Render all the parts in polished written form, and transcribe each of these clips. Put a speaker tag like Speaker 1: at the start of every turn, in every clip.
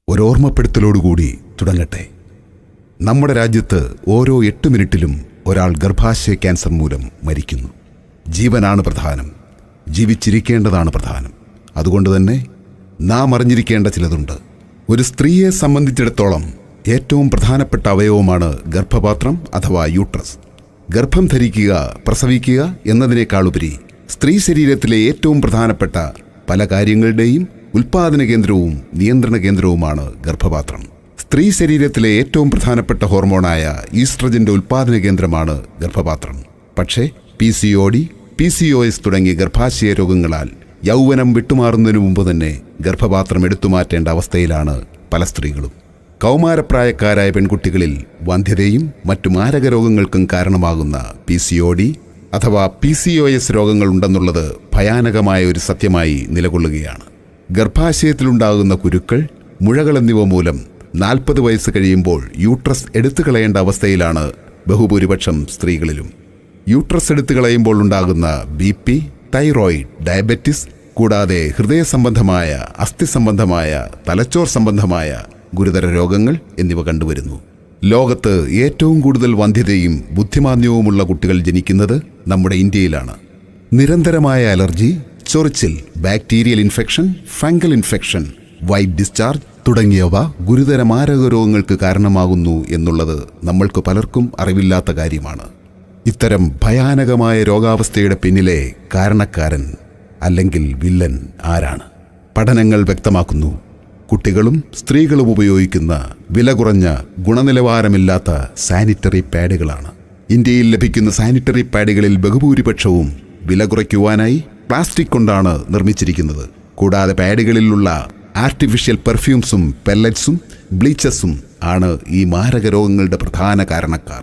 Speaker 1: ഒരോർമ്മപ്പെടുത്തലോടുകൂടി തുടങ്ങട്ടെ. നമ്മുടെ രാജ്യത്ത് ഓരോ 8 മിനിറ്റിലും ഒരാൾ ഗർഭാശയ ക്യാൻസർ മൂലം മരിക്കുന്നു. ജീവനാണ് പ്രധാനം, ജീവിച്ചിരിക്കേണ്ടതാണ് പ്രധാനം. അതുകൊണ്ട് തന്നെ നാം അറിഞ്ഞിരിക്കേണ്ട ചിലതുണ്ട്. ഒരു സ്ത്രീയെ സംബന്ധിച്ചിടത്തോളം ഏറ്റവും പ്രധാനപ്പെട്ട അവയവമാണ് ഗർഭപാത്രം അഥവാ യൂട്രസ്. ഗർഭം ധരിക്കുക, പ്രസവിക്കുക എന്നതിനേക്കാളുപരി സ്ത്രീ ശരീരത്തിലെ ഏറ്റവും പ്രധാനപ്പെട്ട പല കാര്യങ്ങളുടെയും ഉൽപാദന കേന്ദ്രവും നിയന്ത്രണ കേന്ദ്രവുമാണ് ഗർഭപാത്രം. സ്ത്രീ ശരീരത്തിലെ ഏറ്റവും പ്രധാനപ്പെട്ട ഹോർമോണായ ഈസ്ട്രജന്റെ ഉൽപാദന കേന്ദ്രമാണ് ഗർഭപാത്രം. പക്ഷേ PCOD, PCOS തുടങ്ങിയ ഗർഭാശയ രോഗങ്ങളാൽ യൗവനം വിട്ടുമാറുന്നതിനു മുമ്പ് തന്നെ ഗർഭപാത്രം എടുത്തുമാറ്റേണ്ട അവസ്ഥയിലാണ് പല സ്ത്രീകളും. കൗമാരപ്രായക്കാരായ പെൺകുട്ടികളിൽ വന്ധ്യതയും മറ്റു മാരക രോഗങ്ങൾക്കും കാരണമാകുന്ന PCOD അഥവാ PCOS രോഗങ്ങൾ ഉണ്ടെന്നുള്ളത് ഭയാനകമായ ഒരു സത്യമായി നിലകൊള്ളുകയാണ്. ഗർഭാശയത്തിലുണ്ടാകുന്ന കുരുക്കൾ, മുഴകൾ എന്നിവ മൂലം 40 വയസ്സ് കഴിയുമ്പോൾ യൂട്രസ് എടുത്തു കളയേണ്ട അവസ്ഥയിലാണ് ബഹുഭൂരിപക്ഷം സ്ത്രീകളിലും. യൂട്രസ് എടുത്തു കളയുമ്പോൾ ഉണ്ടാകുന്ന BP, തൈറോയിഡ്, ഡയബറ്റിസ് കൂടാതെ ഹൃദയ സംബന്ധമായ, അസ്ഥി സംബന്ധമായ, തലച്ചോർ സംബന്ധമായ ഗുരുതര രോഗങ്ങൾ എന്നിവ കണ്ടുവരുന്നു. ലോകത്ത് ഏറ്റവും കൂടുതൽ വന്ധ്യതയും ബുദ്ധിമാന്ദ്യവുമുള്ള കുട്ടികൾ ജനിക്കുന്നത് നമ്മുടെ ഇന്ത്യയിലാണ്. നിരന്തരമായ അലർജി, ചൊറിച്ചിൽ, bacterial infection, fungal infection, white discharge തുടങ്ങിയവ ഗുരുതര മാരക രോഗങ്ങൾക്ക് കാരണമാകുന്നു എന്നുള്ളത് നമ്മൾക്ക് പലർക്കും അറിവില്ലാത്ത കാര്യമാണ്. ഇത്തരം ഭയാനകമായ രോഗാവസ്ഥയുടെ പിന്നിലെ കാരണക്കാരൻ അല്ലെങ്കിൽ വില്ലൻ ആരാണ്? പഠനങ്ങൾ വ്യക്തമാക്കുന്നു, കുട്ടികളും സ്ത്രീകളും ഉപയോഗിക്കുന്ന വില കുറഞ്ഞ ഗുണനിലവാരമില്ലാത്ത സാനിറ്ററി പാഡുകളാണ്. ഇന്ത്യയിൽ ലഭിക്കുന്ന സാനിറ്ററി പാഡുകളിൽ ബഹുഭൂരിപക്ഷവും വില കുറയ്ക്കുവാനായി പ്ലാസ്റ്റിക് കൊണ്ടാണ് നിർമ്മിച്ചിരിക്കുന്നത്. കൂടാതെ പാഡുകളിലുള്ള ആർട്ടിഫിഷ്യൽ പെർഫ്യൂംസും പെല്ലറ്റ്സും ബ്ലീച്ചസും ആണ് ഈ മാരക രോഗങ്ങളുടെ പ്രധാന കാരണക്കാർ.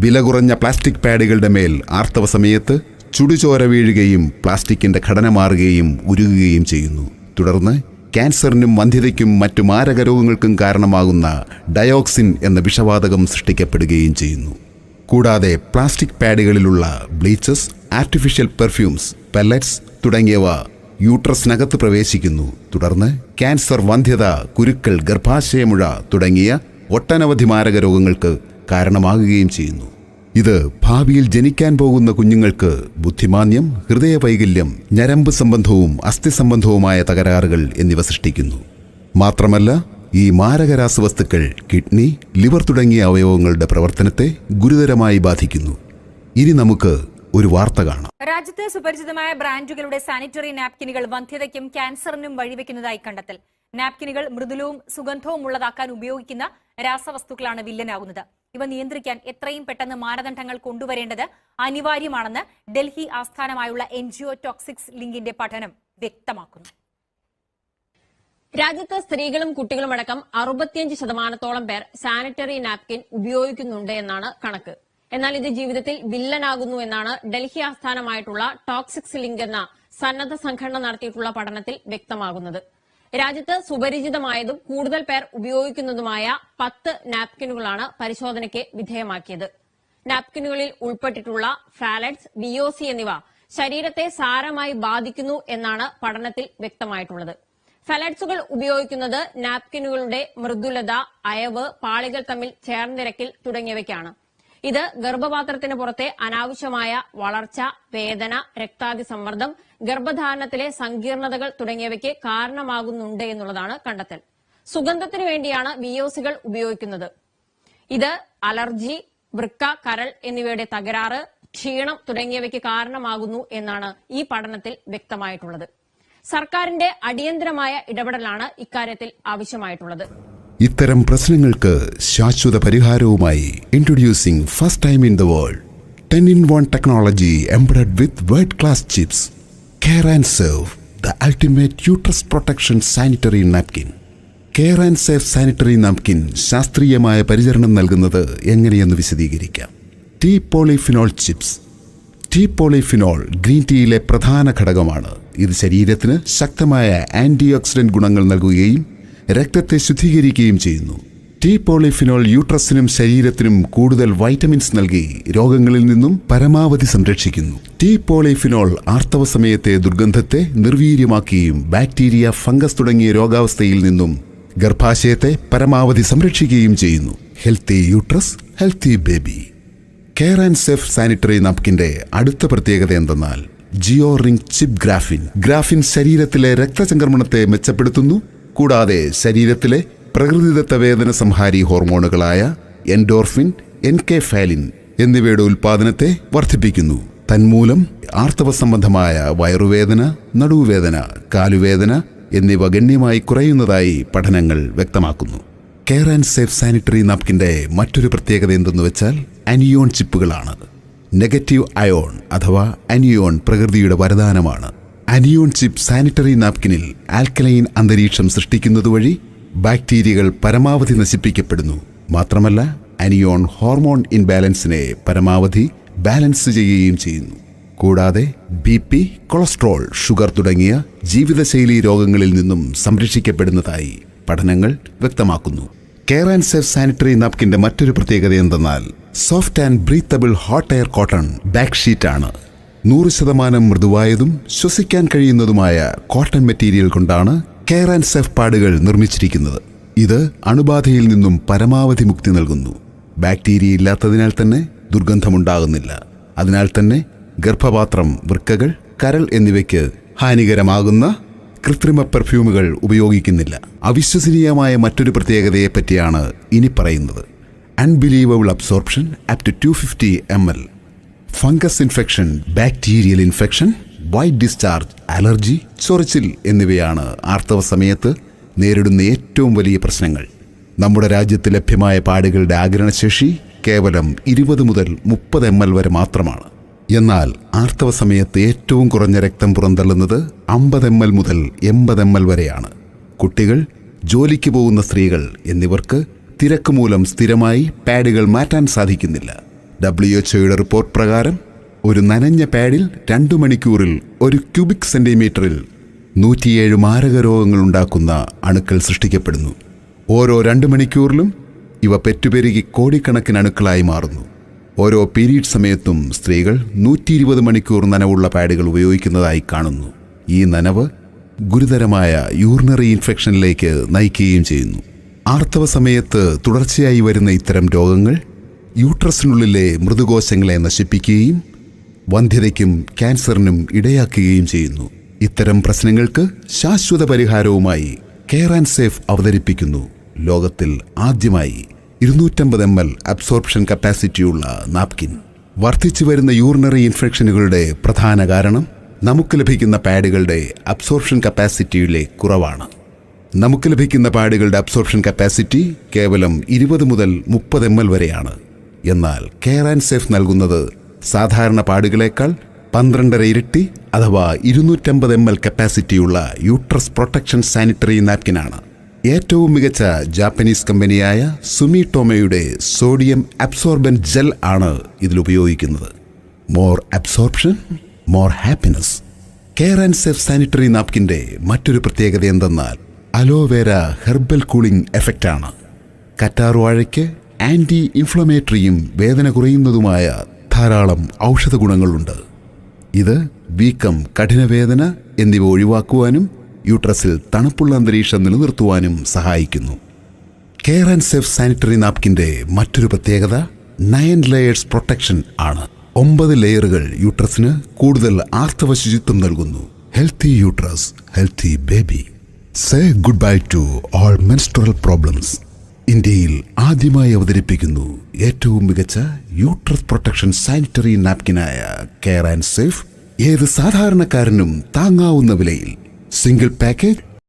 Speaker 1: വില കുറഞ്ഞ പ്ലാസ്റ്റിക് പാഡുകളുടെ മേൽ ആർത്തവ സമയത്ത് ചുടുചോര വീഴുകയും പ്ലാസ്റ്റിക്കിന്റെ ഘടന മാറുകയും ഉരുകുകയും ചെയ്യുന്നു. തുടർന്ന് ക്യാൻസറിനും വന്ധ്യതയ്ക്കും മറ്റു മാരക രോഗങ്ങൾക്കും കാരണമാകുന്ന ഡയോക്സിൻ എന്ന വിഷവാതകം സൃഷ്ടിക്കപ്പെടുകയും ചെയ്യുന്നു. കൂടാതെ plastic പാഡുകളിലുള്ള bleaches, artificial perfumes, pellets തുടങ്ങിയവ യൂട്രസിനകത്ത് പ്രവേശിക്കുന്നു. തുടർന്ന് ക്യാൻസർ, വന്ധ്യത, കുരുക്കൾ, ഗർഭാശയമുഴ തുടങ്ങിയ ഒട്ടനവധി മാരക രോഗങ്ങൾക്ക് കാരണമാകുകയും ചെയ്യുന്നു. ഇത് ഭാവിയിൽ ജനിക്കാൻ പോകുന്ന കുഞ്ഞുങ്ങൾക്ക് ബുദ്ധിമാന്ദ്യം, ഹൃദയവൈകല്യം, ഞരമ്പ് സംബന്ധവും അസ്ഥി സംബന്ധവുമായ തകരാറുകൾ എന്നിവ സൃഷ്ടിക്കുന്നു. മാത്രമല്ല, ഈ മാരക രാസവസ്തുക്കൾ കിഡ്നി, ലിവർ തുടങ്ങിയ അവയവങ്ങളുടെ പ്രവർത്തനത്തെ ഗുരുതരമായി ബാധിക്കുന്നു. ഇനി നമുക്ക് ഒരു വാർത്ത കാണാം.
Speaker 2: രാജ്യത്ത് സുപരിചിതമായ ബ്രാൻഡുകളുടെ സാനിറ്ററി നാപ്കിനുകൾ വന്ധ്യതയ്ക്കും ക്യാൻസറിനും വഴിവെക്കുന്നതായി കണ്ടെത്തൽ. നാപ്കിനുകൾ മൃദുലവും സുഗന്ധവും ഉള്ളതാക്കാൻ ഉപയോഗിക്കുന്ന രാസവസ്തുക്കളാണ് വില്ലനാകുന്നത്. ഇവ നിയന്ത്രിക്കാൻ എത്രയും പെട്ടെന്ന് മാനദണ്ഡങ്ങൾ കൊണ്ടുവരേണ്ടത് അനിവാര്യമാണെന്ന് ഡൽഹി ആസ്ഥാനമായുള്ള NGO ടോക്സിക്സ് ലിങ്കിന്റെ പഠനം വ്യക്തമാക്കുന്നു.
Speaker 3: രാജ്യത്ത് സ്ത്രീകളും കുട്ടികളുമടക്കം 65% പേർ സാനിറ്ററി നാപ്കിൻ ഉപയോഗിക്കുന്നുണ്ട് എന്നാണ് കണക്ക്. എന്നാൽ ഇത് ജീവിതത്തിൽ വില്ലനാകുന്നു എന്നാണ് ഡൽഹി ആസ്ഥാനമായിട്ടുള്ള ടോക്സിക്സ് ലിങ്ക് എന്ന സന്നദ്ധ സംഘടന നടത്തിയിട്ടുള്ള പഠനത്തിൽ വ്യക്തമാകുന്നത്. രാജ്യത്ത് സുപരിചിതമായതും കൂടുതൽ പേർ ഉപയോഗിക്കുന്നതുമായ 10 നാപ്കിനുകളാണ് പരിശോധനയ്ക്ക് വിധേയമാക്കിയത്. നാപ്കിനുകളിൽ ഉൾപ്പെട്ടിട്ടുള്ള ഫാലറ്റ്സ്, VOC എന്നിവ ശരീരത്തെ സാരമായി ബാധിക്കുന്നു എന്നാണ് പഠനത്തിൽ വ്യക്തമായിട്ടുള്ളത്. ഫാലറ്റ്സുകൾ ഉപയോഗിക്കുന്നത് നാപ്കിനുകളുടെ മൃദുലത, അയവ്, പാളികൾ തമ്മിൽ ചേർന്നിരക്കൽ തുടങ്ങിയവയ്ക്കാണ്. ഇത് ഗർഭപാത്രത്തിന് പുറത്തെ അനാവശ്യമായ വളർച്ച, വേദന, രക്താതിസമ്മർദ്ദം, ഗർഭധാരണത്തിലെ സങ്കീർണതകൾ തുടങ്ങിയവയ്ക്ക് കാരണമാകുന്നുണ്ട് എന്നുള്ളതാണ് കണ്ടെത്തൽ. സുഗന്ധത്തിനു വേണ്ടിയാണ് VOCകൾ ഉപയോഗിക്കുന്നത്. ഇത് അലർജി, വൃക്ക, കരൾ എന്നിവയുടെ തകരാറ്, ക്ഷീണം തുടങ്ങിയവയ്ക്ക് കാരണമാകുന്നു എന്നാണ് ഈ പഠനത്തിൽ വ്യക്തമായിട്ടുള്ളത്. സർക്കാരിന്റെ അടിയന്തരമായ ഇടപെടലാണ് ഇക്കാര്യത്തിൽ ആവശ്യമായിട്ടുള്ളത്.
Speaker 1: ഇത്തരം പ്രശ്നങ്ങൾക്ക് ശാശ്വത പരിഹാരവുമായി introducing first time in the world 10-in-1 technology embedded with world class chips, care and save, the ultimate uterus protection sanitary napkin. Care and save sanitary napkin ശാസ്ത്രീയമായ പരിചരണം നൽകുന്നത് എങ്ങനെയെന്ന് വിശദീകരിക്കാം. Tea polyphenol chips. Tea polyphenol green ടീയിലെ പ്രധാന ഘടകമാണ്. ഇത് ശരീരത്തിന് ശക്തമായ ആന്റി ഓക്സിഡന്റ് ഗുണങ്ങൾ നൽകുകയും രക്തത്തെ ശുദ്ധീകരിക്കുകയും ചെയ്യുന്നു. ടീ പോളിഫിനോൾ യൂട്രസിനും ശരീരത്തിനും കൂടുതൽ വൈറ്റമിൻസ് നൽകി രോഗങ്ങളിൽ നിന്നും പരമാവധി സംരക്ഷിക്കുന്നു. ടീ പോളിഫിനോൾ ആർത്തവ സമയത്തെ ദുർഗന്ധത്തെ നിർവീര്യമാക്കുകയും ബാക്ടീരിയ, ഫംഗസ് തുടങ്ങിയ രോഗാവസ്ഥയിൽ നിന്നും ഗർഭാശയത്തെ പരമാവധി സംരക്ഷിക്കുകയും ചെയ്യുന്നു. Healthy uterus, healthy baby. Care and safe sanitary നാപ്കിന്റെ അടുത്ത പ്രത്യേകത എന്തെന്നാൽ geo ring chip graphene. Graphene ശരീരത്തിലെ രക്തചംക്രമണത്തെ മെച്ചപ്പെടുത്തുന്നു. കൂടാതെ ശരീരത്തിലെ പ്രകൃതിദത്ത വേദന സംഹാരി ഹോർമോണുകളായ എൻഡോർഫിൻ, എൻകെഫാലിൻ എന്നിവയുടെ ഉൽപ്പാദനത്തെ വർദ്ധിപ്പിക്കുന്നു. തന്മൂലം ആർത്തവ സംബന്ധമായ വയറുവേദന, നടുവുവേദന, കാലുവേദന എന്നിവ ഗണ്യമായി കുറയുന്നതായി പഠനങ്ങൾ വ്യക്തമാക്കുന്നു. കെയർ ആൻഡ് സേഫ് സാനിറ്ററി നാപ്കിന്റെ മറ്റൊരു പ്രത്യേകത എന്തെന്ന് വെച്ചാൽ അനിയോൺ ചിപ്പുകളാണ്. നെഗറ്റീവ് അയോൺ അഥവാ അനിയോൺ പ്രകൃതിയുടെ വരദാനമാണ്. അനിയോൺ ചിപ്പ് സാനിറ്ററി നാപ്കിനിൽ ആൽക്കലൈൻ അന്തരീക്ഷം സൃഷ്ടിക്കുന്നതുവഴി ബാക്ടീരിയകൾ പരമാവധി നശിപ്പിക്കപ്പെടുന്നു. മാത്രമല്ല അനിയോൺ ഹോർമോൺ ഇൻബാലൻസിനെ പരമാവധി ബാലൻസ് ചെയ്യുകയും ചെയ്യുന്നു. കൂടാതെ BP, കൊളസ്ട്രോൾ, ഷുഗർ തുടങ്ങിയ ജീവിതശൈലി രോഗങ്ങളിൽ നിന്നും സംരക്ഷിക്കപ്പെടുന്നതായി പഠനങ്ങൾ വ്യക്തമാക്കുന്നു. കെയർ ആൻഡ് സേഫ് സാനിറ്ററി നാപ്കിന്റെ മറ്റൊരു പ്രത്യേകത എന്തെന്നാൽ soft and breathable hot air cotton back ഷീറ്റാണ്. 100% മൃദുവായതും ശ്വസിക്കാൻ കഴിയുന്നതുമായ കോട്ടൺ മെറ്റീരിയൽ കൊണ്ടാണ് കെയർ ആൻഡ് സേഫ് പാഡുകൾ നിർമ്മിച്ചിരിക്കുന്നത്. ഇത് അണുബാധയിൽ നിന്നും പരമാവധി മുക്തി നൽകുന്നു. ബാക്ടീരിയ ഇല്ലാത്തതിനാൽ തന്നെ ദുർഗന്ധമുണ്ടാകുന്നില്ല. അതിനാൽ തന്നെ ഗർഭപാത്രം, വൃക്കകൾ, കരൾ എന്നിവയ്ക്ക് ഹാനികരമാകുന്ന കൃത്രിമ പെർഫ്യൂമുകൾ ഉപയോഗിക്കുന്നില്ല. അവിശ്വസനീയമായ മറ്റൊരു പ്രത്യേകതയെപ്പറ്റിയാണ് ഇനി പറയുന്നത്. Unbelievable absorption up to 250 ml. Fungus infection, bacterial infection, white discharge, allergy, ചൊറിച്ചിൽ എന്നിവയാണ് ആർത്തവ സമയത്ത് നേരിടുന്ന ഏറ്റവും വലിയ പ്രശ്നങ്ങൾ. നമ്മുടെ രാജ്യത്ത് ലഭ്യമായ പാഡുകളുടെ ആഗിരണശേഷി കേവലം 20 മുതൽ 30 ml വരെ മാത്രമാണ്. എന്നാൽ ആർത്തവ സമയത്ത് ഏറ്റവും കുറഞ്ഞ രക്തം പുറന്തള്ളുന്നത് 50 ml മുതൽ 80 ml വരെയാണ്. കുട്ടികൾ, ജോലിക്ക് പോകുന്ന സ്ത്രീകൾ എന്നിവർക്ക് തിരക്ക് മൂലം സ്ഥിരമായി പാഡുകൾ മാറ്റാൻ സാധിക്കുന്നില്ല. WHO റിപ്പോർട്ട് പ്രകാരം ഒരു നനഞ്ഞ പാഡിൽ 2 മണിക്കൂറിൽ 1 ക്യൂബിക് സെന്റിമീറ്ററിൽ 107 മാരക രോഗങ്ങൾ ഉണ്ടാക്കുന്ന അണുക്കൾ സൃഷ്ടിക്കപ്പെടുന്നു. ഓരോ 2 മണിക്കൂറിലും ഇവ പെറ്റുപെരുകി കോടിക്കണക്കിന് അണുക്കളായി മാറുന്നു. ഓരോ പീരീഡ് സമയത്തും സ്ത്രീകൾ 120 മണിക്കൂർ നനവുള്ള പാഡുകൾ ഉപയോഗിക്കുന്നതായി കാണുന്നു. ഈ നനവ് ഗുരുതരമായ യൂറിനറി ഇൻഫെക്ഷനിലേക്ക് നയിക്കുകയും ചെയ്യുന്നു. ആർത്തവ സമയത്ത് തുടർച്ചയായി വരുന്ന ഇത്തരം രോഗങ്ങൾ യൂട്രസിനുള്ളിലെ മൃദുകോശങ്ങളെ നശിപ്പിക്കുകയും വന്ധ്യതയ്ക്കും ക്യാൻസറിനും ഇടയാക്കുകയും ചെയ്യുന്നു. ഇത്തരം പ്രശ്നങ്ങൾക്ക് ശാശ്വത പരിഹാരവുമായി കെയർ ആൻഡ് സേഫ് അവതരിപ്പിക്കുന്നു ലോകത്തിൽ ആദ്യമായി 250 ml അബ്സോർപ്ഷൻ കപ്പാസിറ്റിയുള്ള നാപ്കിൻ. വർദ്ധിച്ചു വരുന്ന യൂറിനറി ഇൻഫെക്ഷനുകളുടെ പ്രധാന കാരണം നമുക്ക് ലഭിക്കുന്ന പാഡുകളുടെ അബ്സോർപ്ഷൻ കപ്പാസിറ്റിയിലെ കുറവാണ്. നമുക്ക് ലഭിക്കുന്ന പാഡുകളുടെ അബ്സോർപ്ഷൻ കപ്പാസിറ്റി കേവലം 20 മുതൽ 30 ml വരെയാണ്. എന്നാൽ കെയർ ആൻഡ് സേഫ് നൽകുന്നത് സാധാരണ പാഡുകളേക്കാൾ 12 ഇരട്ടി അഥവാ 250 ml കപ്പാസിറ്റിയുള്ള യൂട്രസ് പ്രൊട്ടക്ഷൻ സാനിറ്ററി നാപ്കിനാണ്. ഏറ്റവും മികച്ച ജാപ്പനീസ് കമ്പനിയായ സുമിടോമോയുടെ സോഡിയം അബ്സോർബന്റ് ജെൽ ആണ് ഇതിൽ ഉപയോഗിക്കുന്നത്. More absorption, more happiness. Care and safe sanitary നാപ്കിന്റെ മറ്റൊരു പ്രത്യേകത എന്തെന്നാൽ അലോവേര ഹെർബൽ കൂളിംഗ് എഫക്റ്റാണ്. കറ്റാർവാഴയ്ക്ക് ആന്റി ഇൻഫ്ലമേറ്ററിയും വേദന കുറയുന്നതുമായ ധാരാളം ഔഷധ ഗുണങ്ങളുണ്ട്. ഇത് വീക്കം, കഠിനവേദന എന്നിവ ഒഴിവാക്കുവാനും യൂട്രസിൽ തണുപ്പുള്ള അന്തരീക്ഷം നിലനിർത്തുവാനും സഹായിക്കുന്നു. കെയർ ആൻഡ് സേഫ് സാനിറ്ററി നാപ്കിന്റെ മറ്റൊരു പ്രത്യേകത 9 ലെയേഴ്സ് പ്രൊട്ടക്ഷൻ ആണ്. 9 ലെയറുകൾ യൂട്രസിന് കൂടുതൽ ആർത്തവ ശുചിത്വം നൽകുന്നു. Healthy uterus, healthy baby. Say good bye to all menstrual problems. ഇന്ത്യയിൽ ആദ്യമായി അവതരിപ്പിക്കുന്നു ഏറ്റവും മികച്ച യൂട്രസ് പ്രൊട്ടക്ഷൻ സാനിറ്ററി നാപ്കിനായ കെയർ ആൻഡ് സേഫ്. ഏത് സാധാരണക്കാരനും താങ്ങാവുന്ന വിലയിൽ. Single package